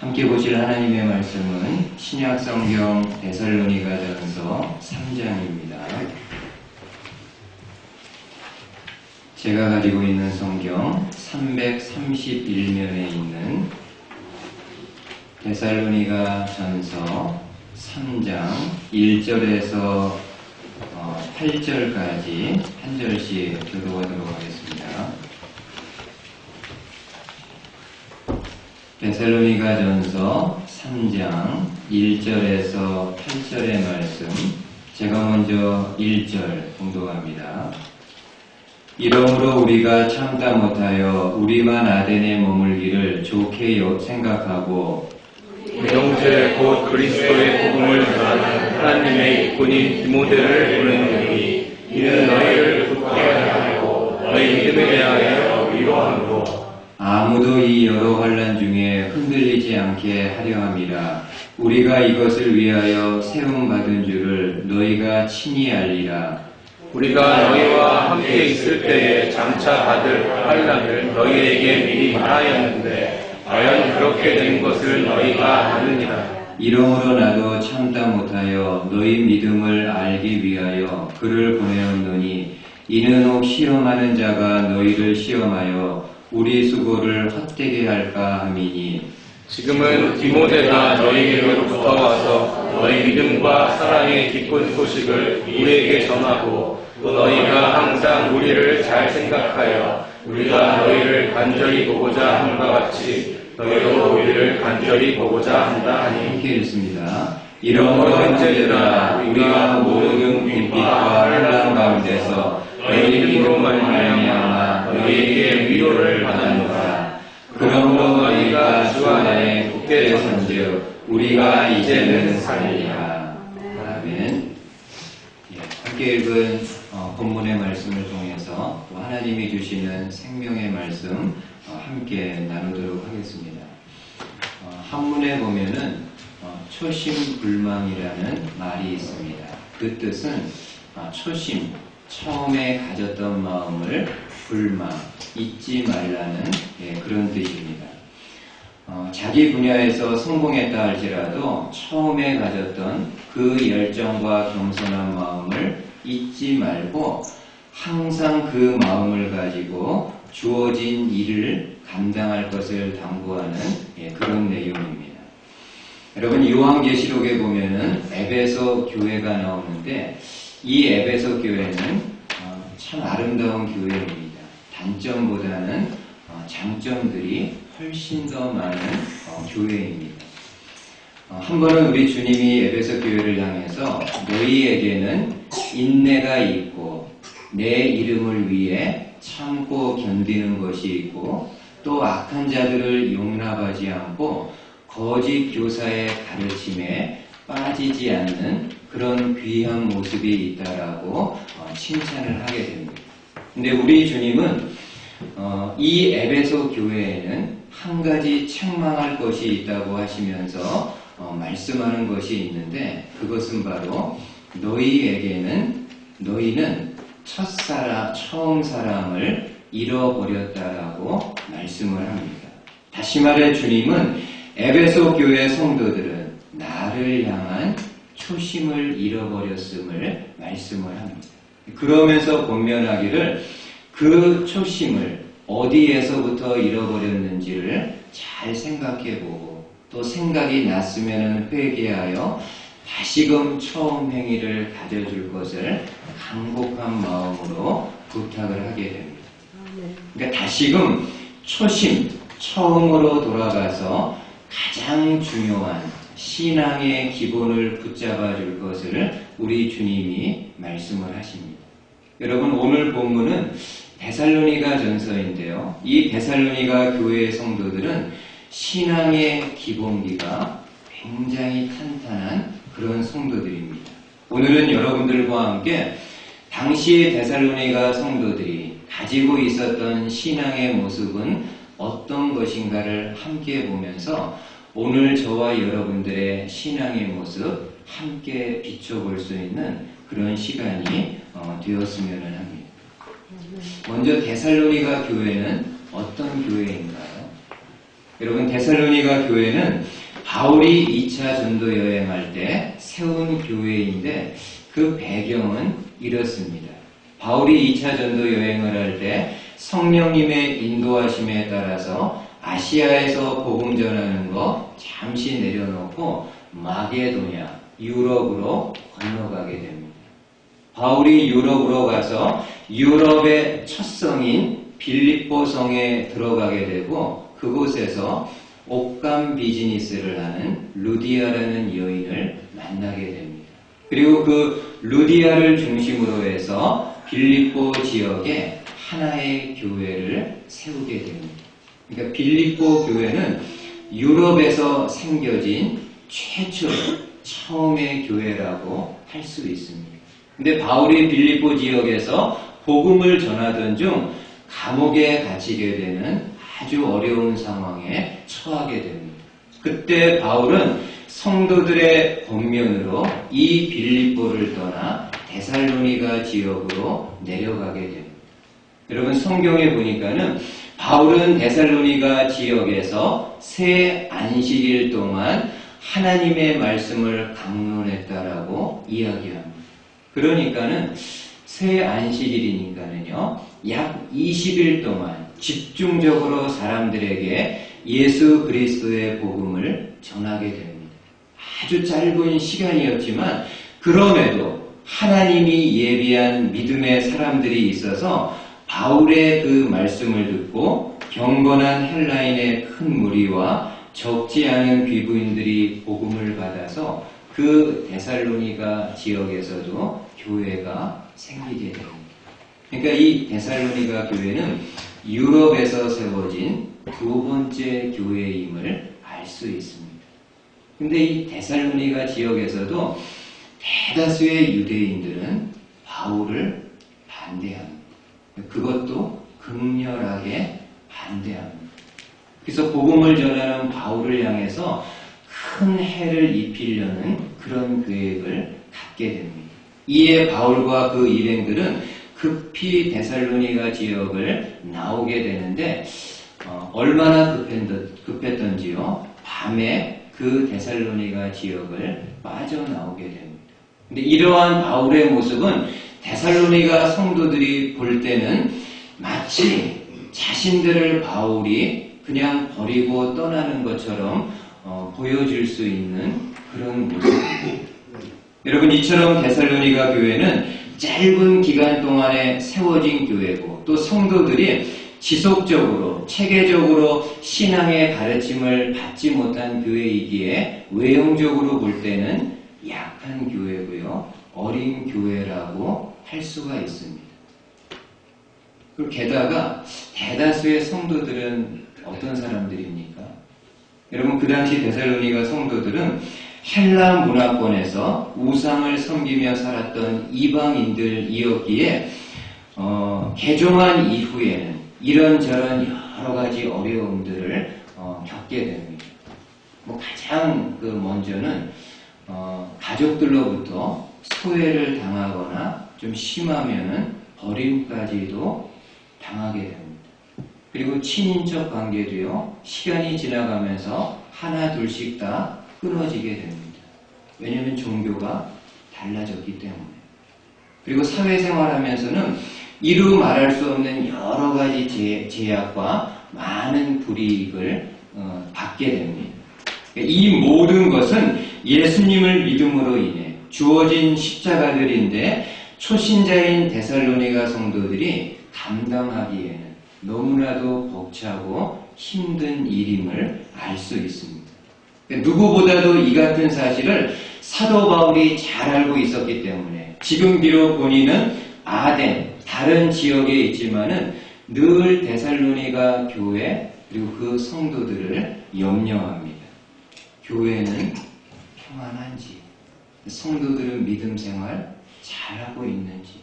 함께 보실 하나님의 말씀은 신약성경 데살로니가전서 3장입니다. 제가 가지고 있는 성경 331면에 있는 데살로니가전서 3장 1절에서 8절까지 한 절씩 교독하도록 하겠습니다. 데살로니가전서 3장 1절에서 8절의 말씀, 제가 먼저 1절 봉독합니다. 이러므로 우리가 참다 못하여 우리만 아덴에 머물기를 좋게 생각하고 우리 형제 곧 그리스도의 복음을 전하는 하나님의 일꾼인 디모데를 보내노니 이는 너희를 굳게 하고 너희 믿음에 대하여 위로하므로 아무도 이 여러 환난 중에 흔들리지 않게 하려 함이라. 우리가 이것을 위하여 세움받은 줄을 너희가 친히 알리라. 우리가 너희와 함께 있을 때에 장차 받을 환난을 너희에게 미리 말하였는데 과연 그렇게 된 것을 너희가 아느니라. 이러므로 나도 참다 못하여 너희 믿음을 알기 위하여 그를 보내었노니 이는 혹 시험하는 자가 너희를 시험하여 우리 수고를 헛되게 할까 함이니 지금은 디모데가 너희에게로부터 와서 너희 믿음과 사랑의 기쁜 소식을 우리에게 전하고 또 너희가 항상 우리를 잘 생각하여 우리가 너희를 간절히 보고자 함과 같이 너희도 우리를 간절히 보고자 한다 하니. 함께 읽습니다. 이러므로 형제들아 우리가 모든 빈빛과 환난 가운데서 너희 믿음으로 말미암아 너희에게 위로를 받았노라. 그러므로 너희가 주 안에 굳게 선즉 우리가 이제는 살리라. 아멘. 함께 읽은 본문의 말씀을 통해서 하나님이 주시는 생명의 말씀 함께 나누도록 하겠습니다. 한문에 보면은 초심불망이라는 말이 있습니다. 그 뜻은 초심, 처음에 가졌던 마음을 불망, 잊지 말라는 그런 뜻입니다. 자기 분야에서 성공했다 할지라도 처음에 가졌던 그 열정과 겸손한 마음을 잊지 말고 항상 그 마음을 가지고 주어진 일을 감당할 것을 당부하는 그런 내용입니다. 여러분, 요한계시록에 보면은 에베소 교회가 나오는데 이 에베소 교회는 참 아름다운 교회입니다. 단점보다는 장점들이 훨씬 더 많은 교회입니다. 한 번은 우리 주님이 에베소 교회를 향해서 너희에게는 인내가 있고 내 이름을 위해 참고 견디는 것이 있고 또 악한 자들을 용납하지 않고 거짓 교사의 가르침에 빠지지 않는 그런 귀한 모습이 있다라고 칭찬을 하게 됩니다. 근데 우리 주님은 이 에베소 교회에는 한 가지 책망할 것이 있다고 하시면서 말씀하는 것이 있는데 그것은 바로 너희는 처음 사랑을 잃어버렸다라고 말씀을 합니다. 다시 말해 주님은 에베소 교회 성도들은 나를 향한 초심을 잃어버렸음을 말씀을 합니다. 그러면서 권면하기를 그 초심을 어디에서부터 잃어버렸는지를 잘 생각해보고 또 생각이 났으면 회개하여 다시금 처음 행위를 가져줄 것을 간곡한 마음으로 부탁을 하게 됩니다. 그러니까 다시금 초심, 처음으로 돌아가서 가장 중요한 신앙의 기본을 붙잡아 줄 것을 우리 주님이 말씀을 하십니다. 여러분, 오늘 본문은 데살로니가 전서인데요. 이 데살로니가 교회의 성도들은 신앙의 기본기가 굉장히 탄탄한 그런 성도들입니다. 오늘은 여러분들과 함께 당시의 데살로니가 성도들이 가지고 있었던 신앙의 모습은 어떤 것인가를 함께 보면서 오늘 저와 여러분들의 신앙의 모습 함께 비춰볼 수 있는 그런 시간이 되었으면 합니다. 먼저 데살로니가 교회는 어떤 교회인가요? 여러분, 데살로니가 교회는 바울이 2차 전도 여행할 때 세운 교회인데 그 배경은 이렇습니다. 바울이 2차 전도 여행을 할 때 성령님의 인도하심에 따라서 아시아에서 복음 전하는 거 잠시 내려놓고 마게도냐, 유럽으로 건너가게 됩니다. 바울이 유럽으로 가서 유럽의 첫 성인 빌립보 성에 들어가게 되고 그곳에서 옷감 비즈니스를 하는 루디아라는 여인을 만나게 됩니다. 그리고 그 루디아를 중심으로 해서 빌립보 지역에 하나의 교회를 세우게 됩니다. 그러니까 빌립보 교회는 유럽에서 생겨진 처음의 교회라고 할 수 있습니다. 근데 바울이 빌립보 지역에서 복음을 전하던 중 감옥에 갇히게 되는 아주 어려운 상황에 처하게 됩니다. 그때 바울은 성도들의 권면으로 이 빌립보를 떠나 데살로니가 지역으로 내려가게 됩니다. 여러분, 성경에 보니까는 바울은 데살로니가 지역에서 새 안식일 동안 하나님의 말씀을 강론했다라고 이야기합니다. 그러니까는 새 안식일이니까는요, 약 20일 동안 집중적으로 사람들에게 예수 그리스도의 복음을 전하게 됩니다. 아주 짧은 시간이었지만 그럼에도 하나님이 예비한 믿음의 사람들이 있어서 바울의 그 말씀을 듣고 경건한 헬라인의 큰 무리와 적지 않은 귀부인들이 복음을 받아서 그 데살로니가 지역에서도 교회가 생기게 됩니다. 그러니까 이 데살로니가 교회는 유럽에서 세워진 두 번째 교회임을 알 수 있습니다. 근데 이 데살로니가 지역에서도 대다수의 유대인들은 바울을 반대합니다. 그것도 극렬하게 반대합니다. 그래서 복음을 전하는 바울을 향해서 큰 해를 입히려는 그런 계획을 갖게 됩니다. 이에 바울과 그 일행들은 급히 데살로니가 지역을 나오게 되는데 얼마나 급했던지요. 밤에 그 데살로니가 지역을 빠져나오게 됩니다. 근데 이러한 바울의 모습은 데살로니가 성도들이 볼 때는 마치 자신들을 바울이 그냥 버리고 떠나는 것처럼 보여줄 수 있는 그런 모습입니다. 여러분, 이처럼 데살로니가 교회는 짧은 기간 동안에 세워진 교회고 또 성도들이 지속적으로 체계적으로 신앙의 가르침을 받지 못한 교회이기에 외형적으로 볼 때는 약한 교회고요, 어린 교회라고 할 수가 있습니다. 그리고 게다가 대다수의 성도들은 어떤 사람들입니까? 여러분, 그 당시 데살로니가 성도들은 헬라 문화권에서 우상을 섬기며 살았던 이방인들이었기에 개종한 이후에는 이런저런 여러 가지 어려움들을 겪게 됩니다. 가장 먼저는 가족들로부터 소외를 당하거나 좀 심하면은 버림까지도 당하게 됩니다. 그리고 친인척 관계도요, 시간이 지나가면서 하나 둘씩 다 끊어지게 됩니다. 왜냐하면 종교가 달라졌기 때문에. 그리고 사회생활하면서는 이루 말할 수 없는 여러 가지 제약과 많은 불이익을 받게 됩니다. 이 모든 것은 예수님을 믿음으로 인해 주어진 십자가들인데 초신자인 데살로니가 성도들이 감당하기에는 너무나도 벅차고 힘든 일임을 알 수 있습니다. 누구보다도 이 같은 사실을 사도 바울이 잘 알고 있었기 때문에 지금 비록 본인은 아덴, 다른 지역에 있지만은 늘 데살로니가 교회 그리고 그 성도들을 염려합니다. 교회는 평안한지, 성도들은 믿음 생활 잘하고 있는지,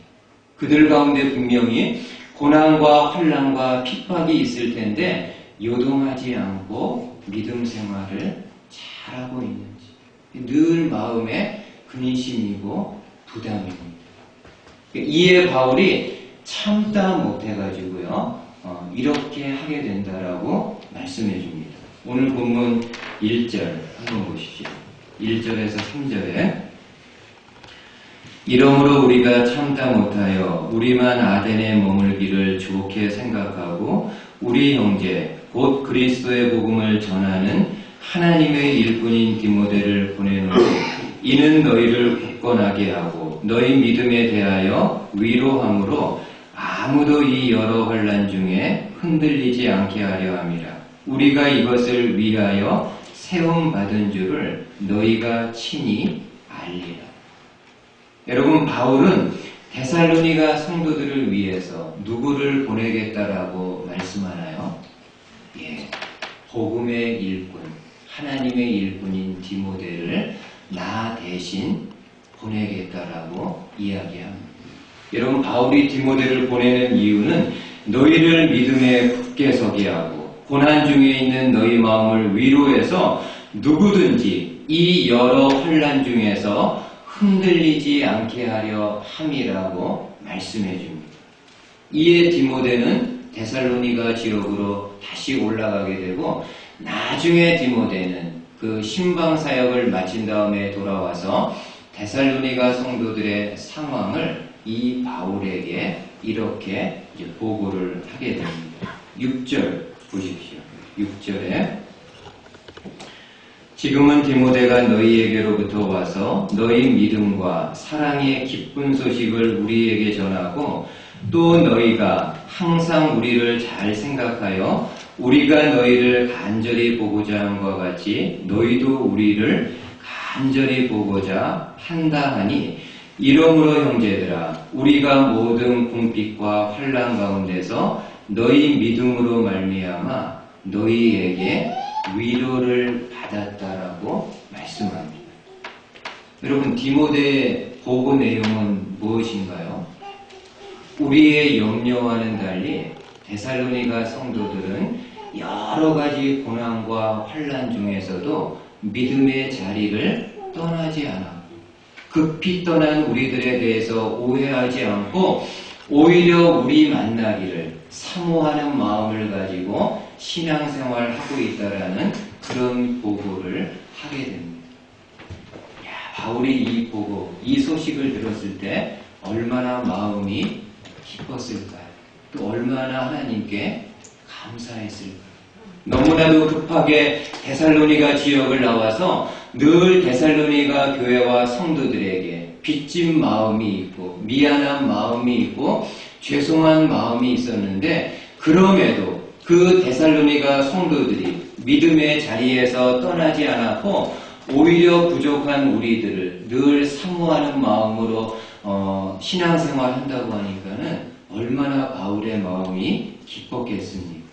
그들 가운데 분명히 고난과 환난과 핍박이 있을 텐데 요동하지 않고 믿음 생활을 잘하고 있는지 늘 마음에 근심이고 부담입니다. 이에 바울이 참다 못해가지고요 이렇게 하게 된다라고 말씀해 줍니다. 오늘 본문 1절 한번 보십시오. 1절에서 3절에 이러므로 우리가 참다 못하여 우리만 아덴에 머물기를 좋게 생각하고 우리 형제 곧 그리스도의 복음을 전하는 하나님의 일꾼인 디모데를 보내노니 이는 너희를 굳건하게 하고 너희 믿음에 대하여 위로함으로 아무도 이 여러 환난 중에 흔들리지 않게 하려 함이라. 우리가 이것을 위하여 세움받은 줄을 너희가 친히 알리라. 여러분, 바울은 데살로니가 성도들을 위해서 누구를 보내겠다라고 말씀하나요? 예, 복음의 일꾼, 하나님의 일꾼인 디모데를 나 대신 보내겠다라고 이야기합니다. 여러분, 바울이 디모데를 보내는 이유는 너희를 믿음에 굳게 서게 하고 고난 중에 있는 너희 마음을 위로해서 누구든지 이 여러 환난 중에서 흔들리지 않게 하려 함이라고 말씀해 줍니다. 이에 디모데는 데살로니가 지역으로 다시 올라가게 되고 나중에 디모데는 그 신방 사역을 마친 다음에 돌아와서 데살로니가 성도들의 상황을 이 바울에게 이렇게 이제 보고를 하게 됩니다. 6절 보십시오. 6절에 지금은 디모데가 너희에게로부터 와서 너희 믿음과 사랑의 기쁜 소식을 우리에게 전하고 또 너희가 항상 우리를 잘 생각하여 우리가 너희를 간절히 보고자 함과 같이 너희도 우리를 간절히 보고자 한다 하니 이러므로 형제들아 우리가 모든 궁핍과 환난 가운데서 너희 믿음으로 말미암아 너희에게 위로를 받았다라고 말씀합니다. 여러분, 디모데의 보고 내용은 무엇인가요? 우리의 염려와는 달리 데살로니가 성도들은 여러 가지 고난과 환난 중에서도 믿음의 자리를 떠나지 않아 급히 떠난 우리들에 대해서 오해하지 않고 오히려 우리 만나기를 사모하는 마음을 가지고 신앙생활하고 있다라는 그런 보고를 하게 됩니다. 바울이 이 보고, 이 소식을 들었을 때 얼마나 마음이 기뻤을까요? 또 얼마나 하나님께 감사했을까요? 너무나도 급하게 데살로니가 지역을 나와서 늘 데살로니가 교회와 성도들에게 빚진 마음이 있고 미안한 마음이 있고 죄송한 마음이 있었는데 그럼에도 그 데살로니가 성도들이 믿음의 자리에서 떠나지 않았고 오히려 부족한 우리들을 늘 사모하는 마음으로 신앙생활 한다고 하니까는 얼마나 바울의 마음이 기뻤겠습니까?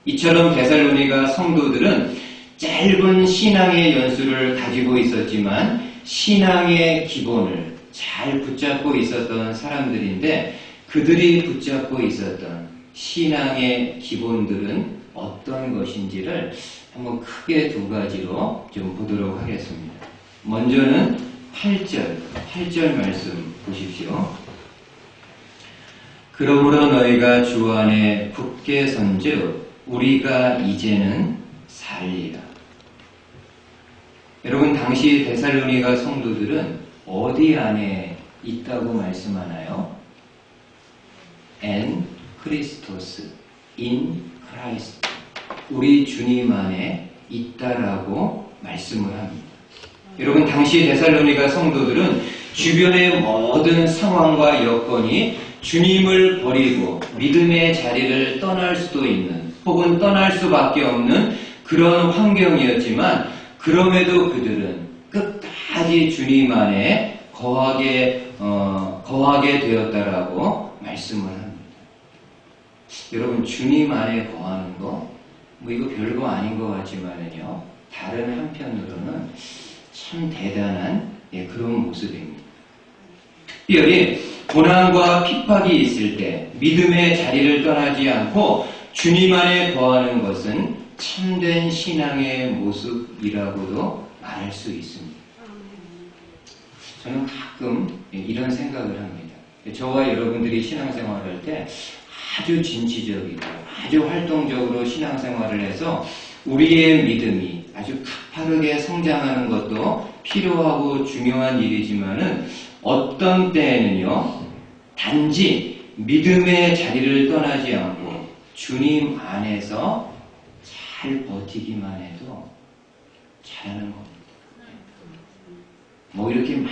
이처럼 데살로니가 성도들은 짧은 신앙의 연수를 가지고 있었지만 신앙의 기본을 잘 붙잡고 있었던 사람들인데 그들이 붙잡고 있었던 신앙의 기본들은 어떤 것인지를 한번 크게 두 가지로 좀 보도록 하겠습니다. 먼저는 8절 말씀 보십시오. 그러므로 너희가 주 안에 굳게 선즉 우리가 이제는 살리라. 여러분, 당시 데살로니가 성도들은 어디 안에 있다고 말씀하나요? 엔 크리스토스, 인 크라이스트, 우리 주님 안에 있다라고 말씀을 합니다. 여러분, 당시 데살로니가 성도들은 주변의 모든 상황과 여건이 주님을 버리고 믿음의 자리를 떠날 수도 있는 혹은 떠날 수밖에 없는 그런 환경이었지만 그럼에도 그들은 끝까지 주님 안에 거하게 되었다라고 말씀을 합니다. 여러분, 주님 안에 거하는 거, 이거 별거 아닌 것 같지만은요, 다른 한편으로는 참 대단한 그런 모습입니다. 특별히 고난과 핍박이 있을 때 믿음의 자리를 떠나지 않고 주님 안에 거하는 것은 참된 신앙의 모습이라고도 말할 수 있습니다. 저는 가끔 이런 생각을 합니다. 저와 여러분들이 신앙생활을 할 때 아주 진취적이고 아주 활동적으로 신앙생활을 해서 우리의 믿음이 아주 가파르게 성장하는 것도 필요하고 중요한 일이지만은 어떤 때에는요, 단지 믿음의 자리를 떠나지 않고 주님 안에서 잘 버티기만 해도 잘하는 겁니다. 뭐 이렇게 막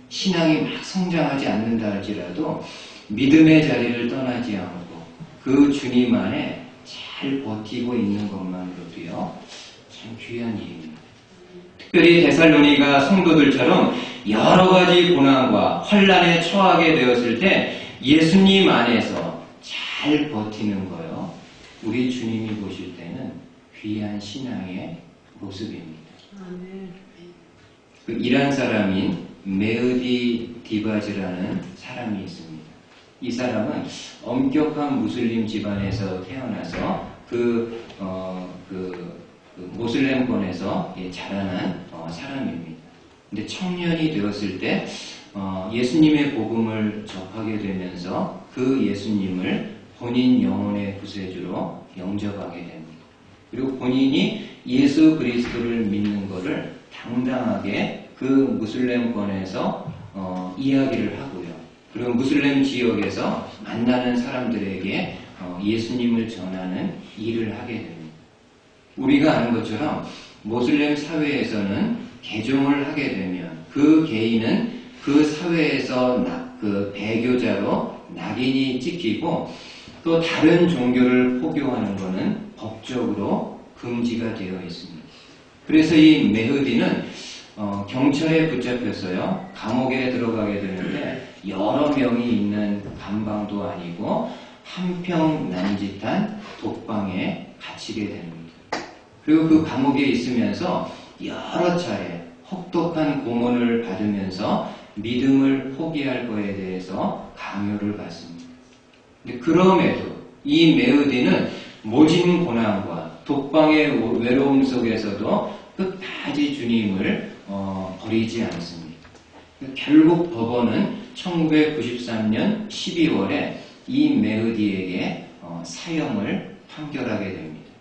신앙이 막 성장하지 않는다 할지라도 믿음의 자리를 떠나지 않고 그 주님 안에 잘 버티고 있는 것만으로도요, 참 귀한 일입니다. 특별히 데살로니가 성도들처럼 여러 가지 고난과 환난에 처하게 되었을 때 예수님 안에서 잘 버티는 거요, 우리 주님이 보실 때는 귀한 신앙의 모습입니다. 그 이란 사람인 메흐디 디바즈라는 사람이 있습니다. 이 사람은 엄격한 무슬림 집안에서 태어나서 모슬렘권에서 자라난 사람입니다. 근데 청년이 되었을 때 예수님의 복음을 접하게 되면서 그 예수님을 본인 영혼의 구세주로 영접하게 됩니다. 그리고 본인이 예수 그리스도를 믿는 것을 당당하게 그 무슬림권에서 이야기를 하고요. 그리고 무슬림 지역에서 만나는 사람들에게 예수님을 전하는 일을 하게 됩니다. 우리가 아는 것처럼 모슬렘 사회에서는 개종을 하게 되면 그 개인은 그 사회에서 그 배교자로 낙인이 찍히고 또 다른 종교를 포교하는 것은 법적으로 금지가 되어 있습니다. 그래서 이 메흐디는 경찰에 붙잡혔어요. 감옥에 들어가게 되는데 여러 명이 있는 감방도 아니고 한평 남짓한 독방에 갇히게 됩니다. 그리고 그 감옥에 있으면서 여러 차례 혹독한 고문을 받으면서 믿음을 포기할 것에 대해서 강요를 받습니다. 근데 그럼에도 이 메흐디는 모진 고난과 독방의 외로움 속에서도 끝까지 주님을 버리지 않습니다. 결국 법원은 1993년 12월에 이 메흐디에게 사형을 판결하게 됩니다.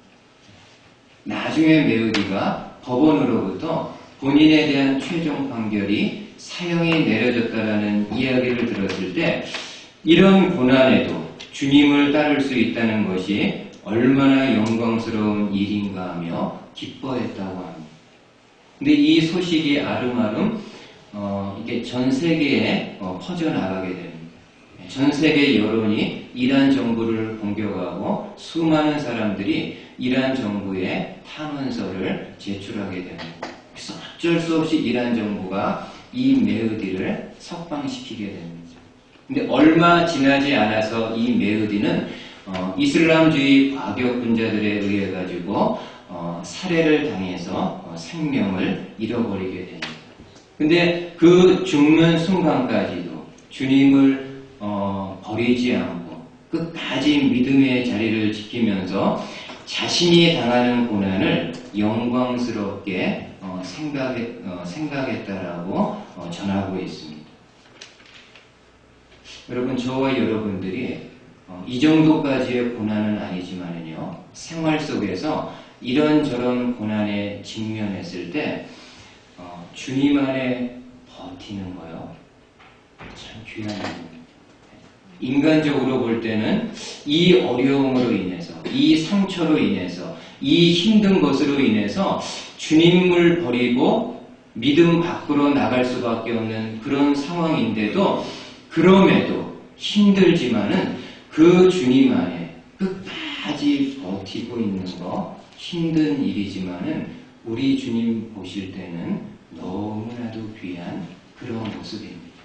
나중에 메흐디가 법원으로부터 본인에 대한 최종 판결이 사형이 내려졌다라는 이야기를 들었을 때 이런 고난에도 주님을 따를 수 있다는 것이 얼마나 영광스러운 일인가 하며 기뻐했다고 합니다. 근데 이 소식이 아름아름 이게 전 세계에 퍼져나가게 됩니다. 전 세계 여론이 이란 정부를 공격하고 수많은 사람들이 이란 정부에 탄원서를 제출하게 됩니다. 그래서 어쩔 수 없이 이란 정부가 이 메흐디를 석방시키게 됩니다. 근데 얼마 지나지 않아서 이 메흐디는 이슬람주의 과격분자들에 의해 가지고 살해를 당해서 생명을 잃어버리게 됩니다. 근데 그 죽는 순간까지도 주님을 버리지 않고 끝까지 믿음의 자리를 지키면서 자신이 당하는 고난을 영광스럽게 생각했다라고 전하고 있습니다. 여러분, 저와 여러분들이 이 정도까지의 고난은 아니지만요, 생활 속에서 이런저런 고난에 직면했을 때 주님 안에 버티는 거요, 참 귀한 일입니다. 인간적으로 볼 때는 이 어려움으로 인해서, 이 상처로 인해서, 이 힘든 것으로 인해서 주님을 버리고 믿음 밖으로 나갈 수밖에 없는 그런 상황인데도, 그럼에도 힘들지만은 그 주님 안에 끝까지 버티고 있는 거 힘든 일이지만은 우리 주님 보실 때는 너무나도 귀한 그런 모습입니다.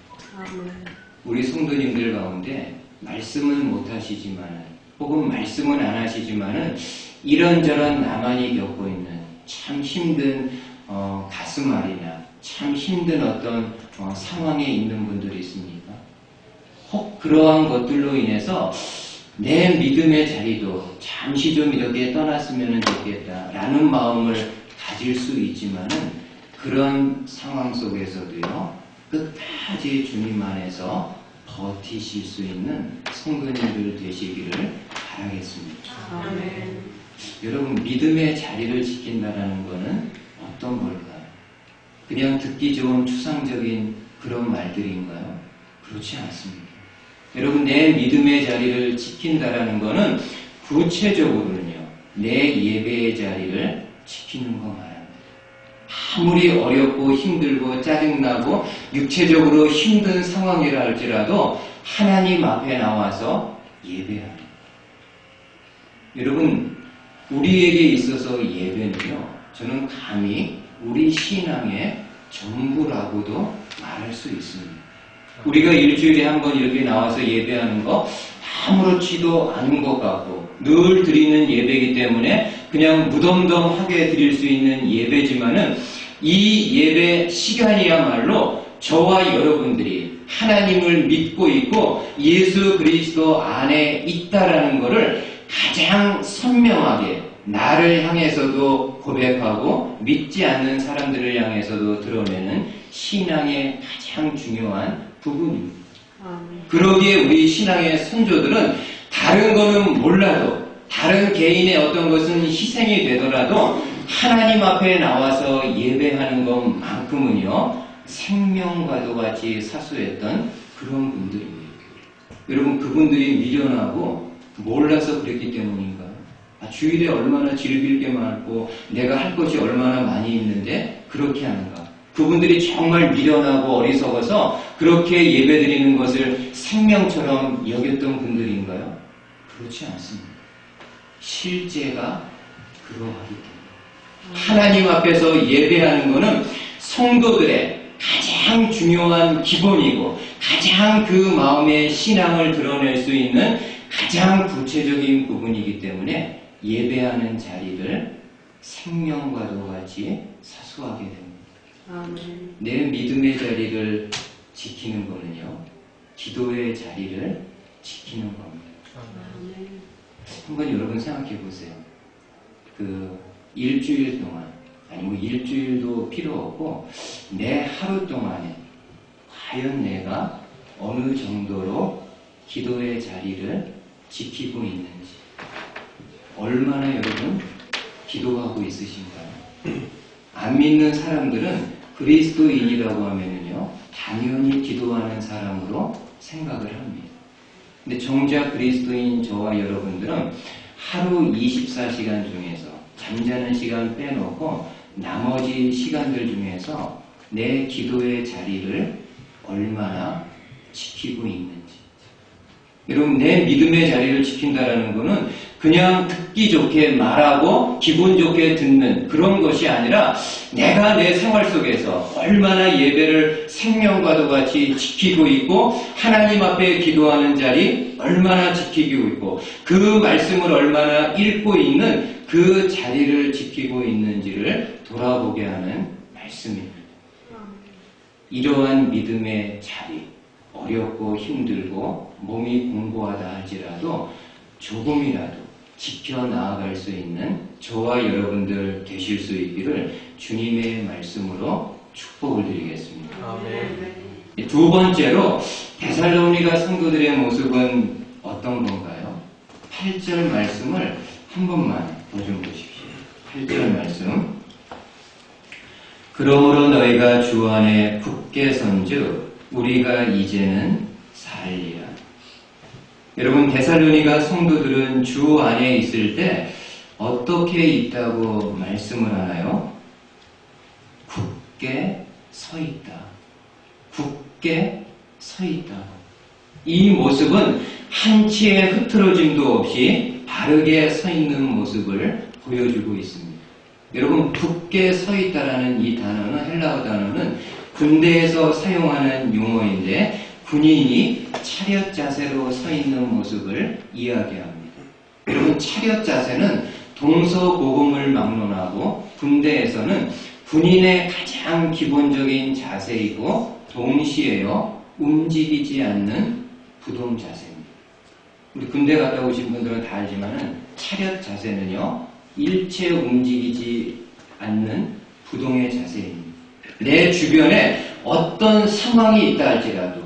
우리 성도님들 가운데 말씀은 못하시지만은 혹은 말씀은 안 하시지만은 이런저런 나만이 겪고 있는 참 힘든 가슴앓이나 참 힘든 어떤 상황에 있는 분들이 있습니까? 혹 그러한 것들로 인해서 내 믿음의 자리도 잠시 좀 이렇게 떠났으면 좋겠다라는 마음을 가질 수 있지만은 그런 상황 속에서도요, 끝까지 주님 안에서 버티실 수 있는 성도님들 되시기를 바라겠습니다. 아멘. 여러분, 믿음의 자리를 지킨다는 것은 어떤 걸까요? 그냥 듣기 좋은 추상적인 그런 말들인가요? 그렇지 않습니다. 여러분, 내 믿음의 자리를 지킨다는 것은 구체적으로는요, 내 예배의 자리를 지키는 거 말합니다. 아무리 어렵고 힘들고 짜증나고 육체적으로 힘든 상황이라 할지라도 하나님 앞에 나와서 예배하는. 여러분, 우리에게 있어서 예배는요, 저는 감히 우리 신앙의 전부라고도 말할 수 있습니다. 우리가 일주일에 한 번 이렇게 나와서 예배하는 거 아무렇지도 않은 것 같고 늘 드리는 예배이기 때문에 그냥 무덤덤하게 드릴 수 있는 예배지만은 이 예배 시간이야말로 저와 여러분들이 하나님을 믿고 있고 예수 그리스도 안에 있다라는 것을 가장 선명하게 나를 향해서도 고백하고 믿지 않는 사람들을 향해서도 드러내는 신앙의 가장 중요한 부분입니다. 그러기에 우리 신앙의 선조들은 다른 거는 몰라도 다른 개인의 어떤 것은 희생이 되더라도 하나님 앞에 나와서 예배하는 것만큼은요 생명과도 같이 사수했던 그런 분들입니다. 여러분, 그분들이 미련하고 몰라서 그랬기 때문인가요? 주일에 얼마나 즐길 게 많고 내가 할 것이 얼마나 많이 있는데 그렇게 하는가? 그분들이 정말 미련하고 어리석어서 그렇게 예배드리는 것을 생명처럼 여겼던 분들인가요? 그렇지 않습니다. 실제가 그러하기 때문에 하나님 앞에서 예배하는 것은 성도들의 가장 중요한 기본이고 가장 그 마음의 신앙을 드러낼 수 있는 가장 구체적인 부분이기 때문에 예배하는 자리를 생명과도 같이 사수하게 됩니다. 아멘. 내 믿음의 자리를 지키는 것은요, 기도의 자리를 지키는 겁니다. 아멘. 한번 여러분 생각해 보세요. 일주일 동안, 아니 일주일도 필요 없고, 내 하루 동안에 과연 내가 어느 정도로 기도의 자리를 지키고 있는지, 얼마나 여러분 기도하고 있으신가요? 안 믿는 사람들은 그리스도인이라고 하면은요, 당연히 기도하는 사람으로 생각을 합니다. 근데 정작 그리스도인 저와 여러분들은 하루 24시간 중에서 잠자는 시간 빼놓고 나머지 시간들 중에서 내 기도의 자리를 얼마나 지키고 있는지. 여러분, 내 믿음의 자리를 지킨다라는 것은 그냥 듣기 좋게 말하고 기분 좋게 듣는 그런 것이 아니라 내가 내 생활 속에서 얼마나 예배를 생명과도 같이 지키고 있고 하나님 앞에 기도하는 자리 얼마나 지키고 있고 그 말씀을 얼마나 읽고 있는 그 자리를 지키고 있는지를 돌아보게 하는 말씀입니다. 이러한 믿음의 자리, 어렵고 힘들고 몸이 공고하다 할지라도 조금이라도 지켜나아갈 수 있는 저와 여러분들 되실 수 있기를 주님의 말씀으로 축복을 드리겠습니다. 아멘. 두 번째로 데살로니가 성도들의 모습은 어떤 건가요? 8절 말씀을 한 번만 더 좀 보십시오. 8절 말씀. 그러므로 너희가 주 안에 굳게 선즉 우리가 이제는 살리라. 여러분, 데살로니가 성도들은 주 안에 있을 때 어떻게 있다고 말씀을 하나요? 굳게 서 있다. 굳게 서 있다. 이 모습은 한치의 흐트러짐도 없이 바르게 서 있는 모습을 보여주고 있습니다. 여러분, 굳게 서 있다라는 이 단어는 헬라어 단어는 군대에서 사용하는 용어인데 군인이 차렷 자세로 서 있는 모습을 이야기합니다. 여러분, 차렷 자세는 동서고금을 막론하고 군대에서는 군인의 가장 기본적인 자세이고 동시에요 움직이지 않는 부동 자세입니다. 우리 군대 갔다 오신 분들은 다 알지만은 차렷 자세는요 일체 움직이지 않는 부동의 자세입니다. 내 주변에 어떤 상황이 있다 할지라도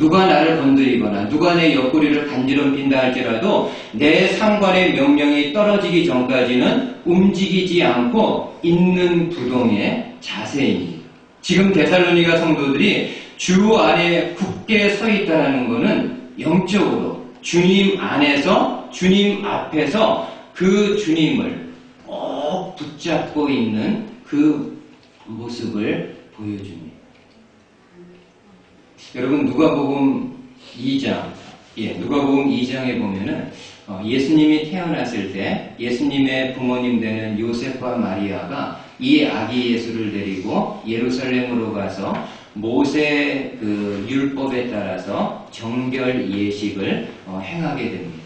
누가 나를 건드리거나 누가 내 옆구리를 간지럼핀다 할지라도 내 상관의 명령이 떨어지기 전까지는 움직이지 않고 있는 부동의 자세입니다. 지금 데살로니가 성도들이 주 안에 굳게 서 있다는 것은 영적으로 주님 안에서 주님 앞에서 그 주님을 꼭 붙잡고 있는 그 모습을 보여줍니다. 여러분 누가복음 2장, 누가복음 2장에 보면은 예수님이 태어났을 때 예수님의 부모님 되는 요셉과 마리아가 이 아기 예수를 데리고 예루살렘으로 가서 모세 그 율법에 따라서 정결 예식을 행하게 됩니다.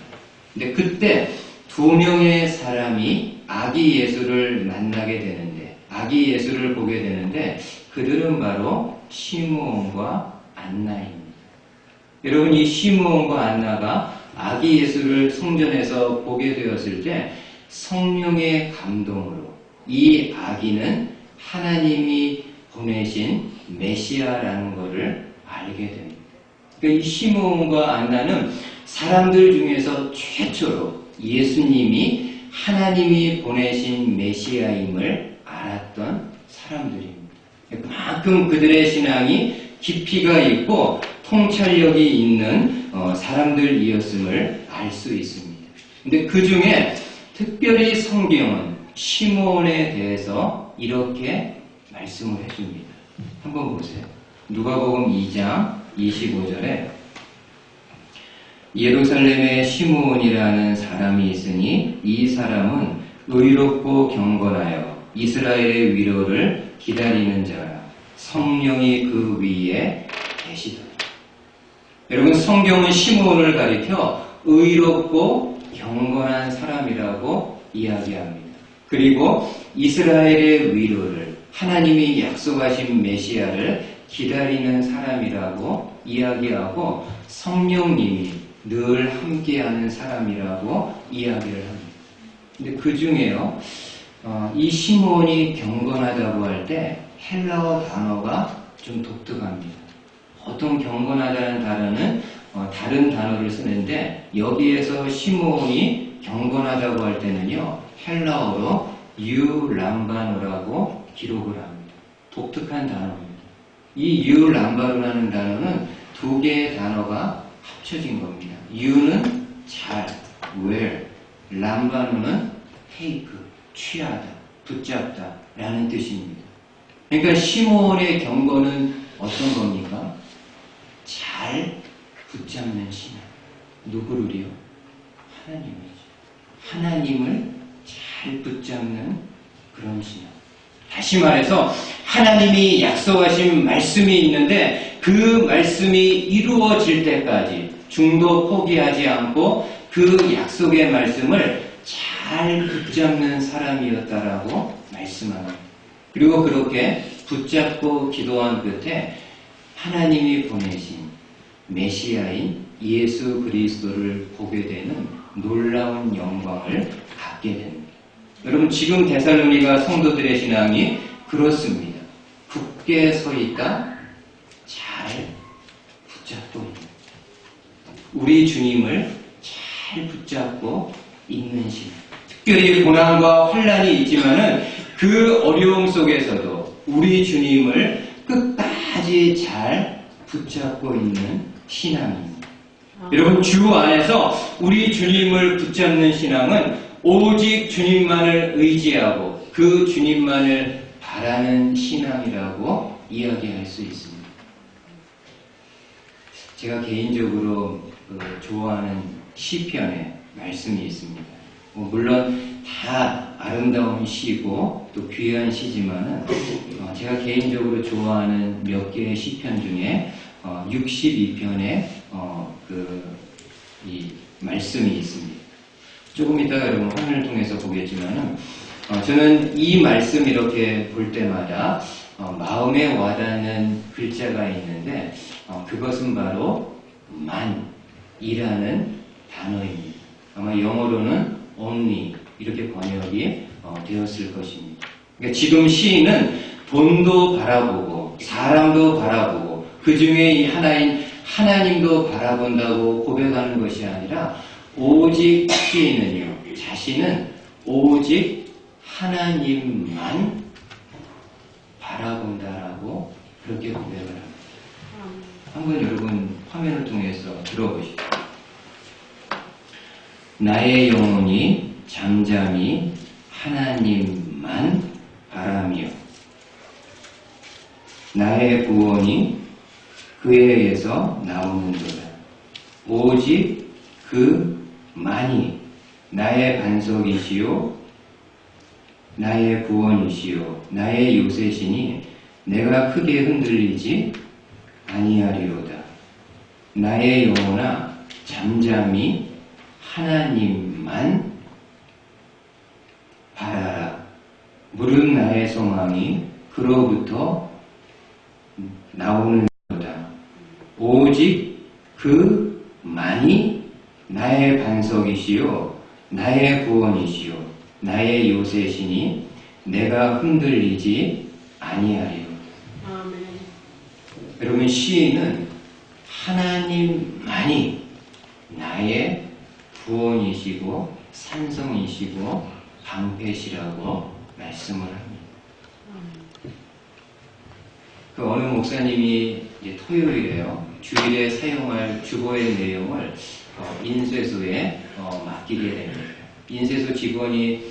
근데 그때 두 명의 사람이 아기 예수를 만나게 되는데, 아기 예수를 보게 되는데 그들은 바로 시므온과 안나입니다. 여러분 이 시므온과 안나가 아기 예수를 성전에서 보게 되었을 때 성령의 감동으로 이 아기는 하나님이 보내신 메시아라는 것을 알게 됩니다. 그러니까 이 시므온과 안나는 사람들 중에서 최초로 예수님이 하나님이 보내신 메시아임을 알았던 사람들입니다. 그만큼 그들의 신앙이 깊이가 있고 통찰력이 있는 사람들이었음을 알 수 있습니다. 근데 그 중에 특별히 성경은 시므온에 대해서 이렇게 말씀을 해줍니다. 한번 보세요. 누가복음 2장 25절에 예루살렘에 시므온이라는 사람이 있으니 이 사람은 의롭고 경건하여 이스라엘의 위로를 기다리는 자라. 성령이 그 위에 계시더라. 여러분 성경은 시므온을 가리켜 의롭고 경건한 사람이라고 이야기합니다. 그리고 이스라엘의 위로를 하나님이 약속하신 메시아를 기다리는 사람이라고 이야기하고 성령님이 늘 함께하는 사람이라고 이야기를 합니다. 근데 그 중에요, 이 시므온이 경건하다고 할 때 헬라어 단어가 좀 독특합니다. 보통 경건하다는 단어는 다른 단어를 쓰는데 여기에서 시므온이 경건하다고 할 때는요 헬라어로 유람바노라고 기록을 합니다. 독특한 단어입니다. 이 유람바노라는 단어는 두 개의 단어가 합쳐진 겁니다. 유는 잘, well, 람바노는 take, 취하다, 붙잡다 라는 뜻입니다. 그러니까 시므온의 경건은 어떤 겁니까? 잘 붙잡는 신앙. 누구를요? 하나님이죠. 하나님을 잘 붙잡는 그런 신앙. 다시 말해서 하나님이 약속하신 말씀이 있는데 그 말씀이 이루어질 때까지 중도 포기하지 않고 그 약속의 말씀을 잘 붙잡는 사람이었다라고 말씀합니다. 그리고 그렇게 붙잡고 기도한 끝에 하나님이 보내신 메시아인 예수 그리스도를 보게 되는 놀라운 영광을 갖게 됩니다. 여러분 지금 데살로니가 성도들의 신앙이 그렇습니다. 굳게 서 있다, 잘 붙잡고 있다. 우리 주님을 잘 붙잡고 있는 신앙. 특별히 고난과 환난이 있지만은 그 어려움 속에서도 우리 주님을 끝까지 잘 붙잡고 있는 신앙입니다. 여러분 주 안에서 우리 주님을 붙잡는 신앙은 오직 주님만을 의지하고 그 주님만을 바라는 신앙이라고 이야기할 수 있습니다. 제가 개인적으로 좋아하는 시편의 말씀이 있습니다. 물론 다 아름다운 시고 또 귀한 시지만은 제가 개인적으로 좋아하는 몇 개의 시편 중에 62편의 이 말씀이 있습니다. 조금 이따가 여러분 화면을 통해서 보겠지만은 저는 이 말씀 이렇게 볼 때마다 마음에 와닿는 글자가 있는데 그것은 바로 man이라는 단어입니다. 아마 영어로는 only 이렇게 번역이 되었을 것입니다. 그러니까 지금 시인은 돈도 바라보고 사람도 바라보고 그 중에 이 하나인 하나님도 바라본다고 고백하는 것이 아니라 오직 시인은요, 자신은 오직 하나님만 바라본다라고 그렇게 고백을 합니다. 한번 여러분 화면을 통해서 들어보시죠. 나의 영혼이 잠잠히 하나님만 바라며 나의 구원이 그에게서 나오는도다. 오직 그만이 나의 반석이시요 나의 구원이시요 나의 요새시니 내가 크게 흔들리지 아니하리로다. 나의 영혼아 잠잠히 하나님만 바라라. 무릇 나의 소망이 그로부터 나오는 거다. 오직 그만이 나의 반석이시요 나의 구원이시요 나의 요새시니 내가 흔들리지 아니하리요. 아멘. 여러분, 시인은 하나님만이 나의 구원이시고 산성이시고 방패시라고 말씀을 합니다. 그 어느 목사님이 이제 토요일에요, 주일에 사용할 주보의 내용을 인쇄소에 맡기게 됩니다. 인쇄소 직원이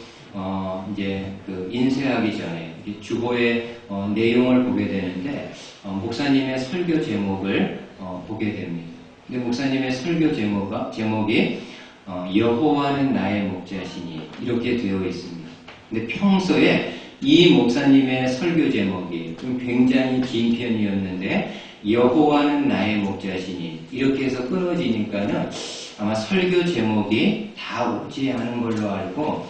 이제 그 인쇄하기 전에 주보의 내용을 보게 되는데 목사님의 설교 제목을 보게 됩니다. 근데 목사님의 설교 제목이 여호와는 나의 목자시니 이렇게 되어 있습니다. 근데 평소에 이 목사님의 설교 제목이 좀 굉장히 긴 편이었는데 여호와는 나의 목자시니 이렇게 해서 끊어지니까는 아마 설교 제목이 다 오지 않은 걸로 알고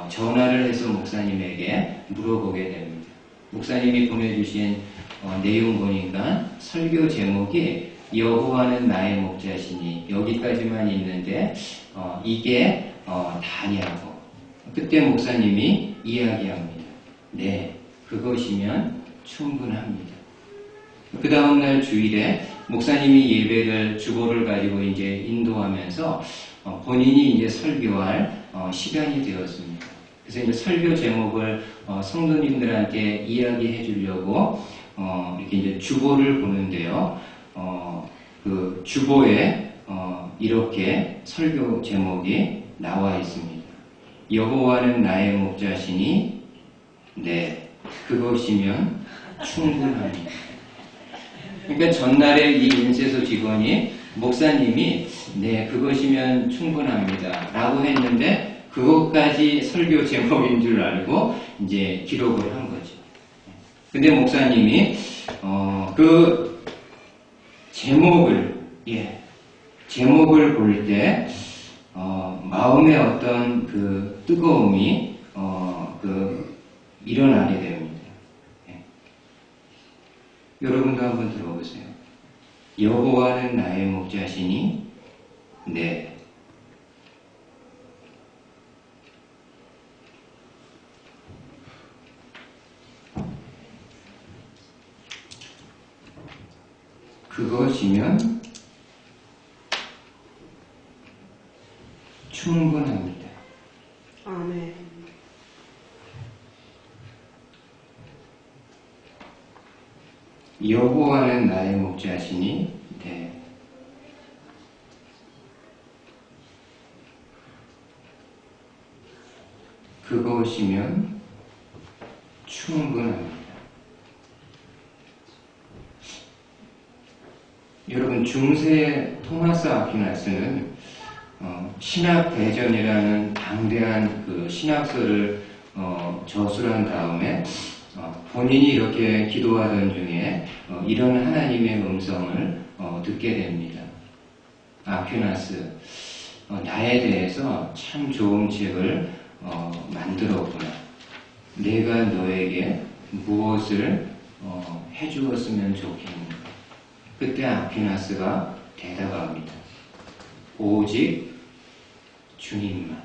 전화를 해서 목사님에게 물어보게 됩니다. 목사님이 보내주신 내용 보니까 설교 제목이 여호와는 나의 목자시니 여기까지만 있는데 이게 다냐고. 그때 목사님이 이야기합니다. 네, 그것이면 충분합니다. 그 다음날 주일에 목사님이 예배를 주보를 가지고 이제 인도하면서 본인이 이제 설교할 시간이 되었습니다. 그래서 이제 설교 제목을 성도님들한테 이야기해 주려고 이렇게 이제 주보를 보는데요. 그 주보에 이렇게 설교 제목이 나와 있습니다. 여호와는 나의 목자시니 네, 그것이면 충분합니다. 그러니까 전날에 이 인쇄소 직원이 목사님이 네, 그것이면 충분합니다 라고 했는데 그것까지 설교 제목인 줄 알고 이제 기록을 한 거죠. 근데 목사님이 그 제목을 볼 때 마음의 어떤 그 뜨거움이 일어나게 됩니다. 여러분도 한번 들어보세요. 여호와는 나의 목자시니 네, 그것이면 충분합니다. 아멘. 여호와는 나의 목자시니 네, 그것이면 충분합니다. 여러분, 중세 토마스 아퀴나스는 신학 대전이라는 방대한 그 신학서를 저술한 다음에 본인이 이렇게 기도하던 중에 이런 하나님의 음성을 듣게 됩니다. 아퀴나스, 나에 대해서 참 좋은 책을 만들었구나. 내가 너에게 무엇을 해주었으면 좋겠는가. 그때 아퀴나스가 대답합니다. 오직 주님만.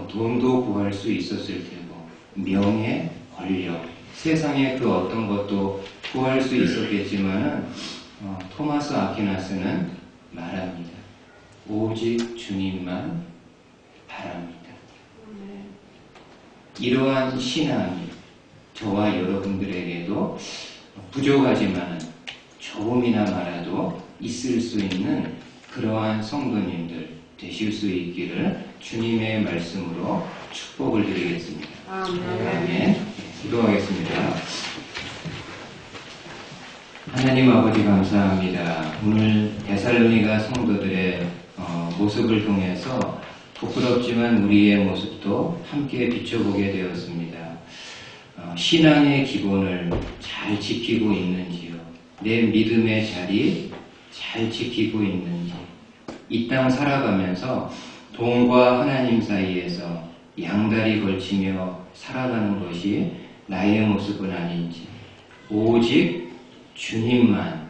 돈도 구할 수 있었을 테고 명예, 권력, 세상의 그 어떤 것도 구할 수 있었겠지만 토마스 아퀴나스는 말합니다. 오직 주님만 바랍니다. 이러한 신앙이 저와 여러분들에게도 부족하지만 조금이나 말아도 있을 수 있는 그러한 성도님들 되실 수 있기를 주님의 말씀으로 축복을 드리겠습니다. 아멘. 기도하겠습니다. 하나님 아버지 감사합니다. 오늘 데살로니가 성도들의 모습을 통해서 부끄럽지만 우리의 모습도 함께 비춰보게 되었습니다. 신앙의 기본을 잘 지키고 있는지요? 내 믿음의 자리 잘 지키고 있는지? 이 땅 살아가면서 돈과 하나님 사이에서 양다리 걸치며 살아가는 것이 나의 모습은 아닌지, 오직 주님만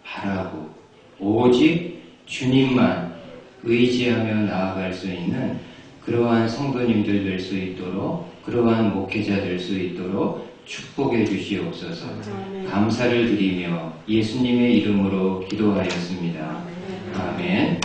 바라고 오직 주님만 의지하며 나아갈 수 있는 그러한 성도님들 될 수 있도록, 그러한 목회자 될 수 있도록 축복해 주시옵소서. 감사를 드리며 예수님의 이름으로 기도하였습니다. 아멘.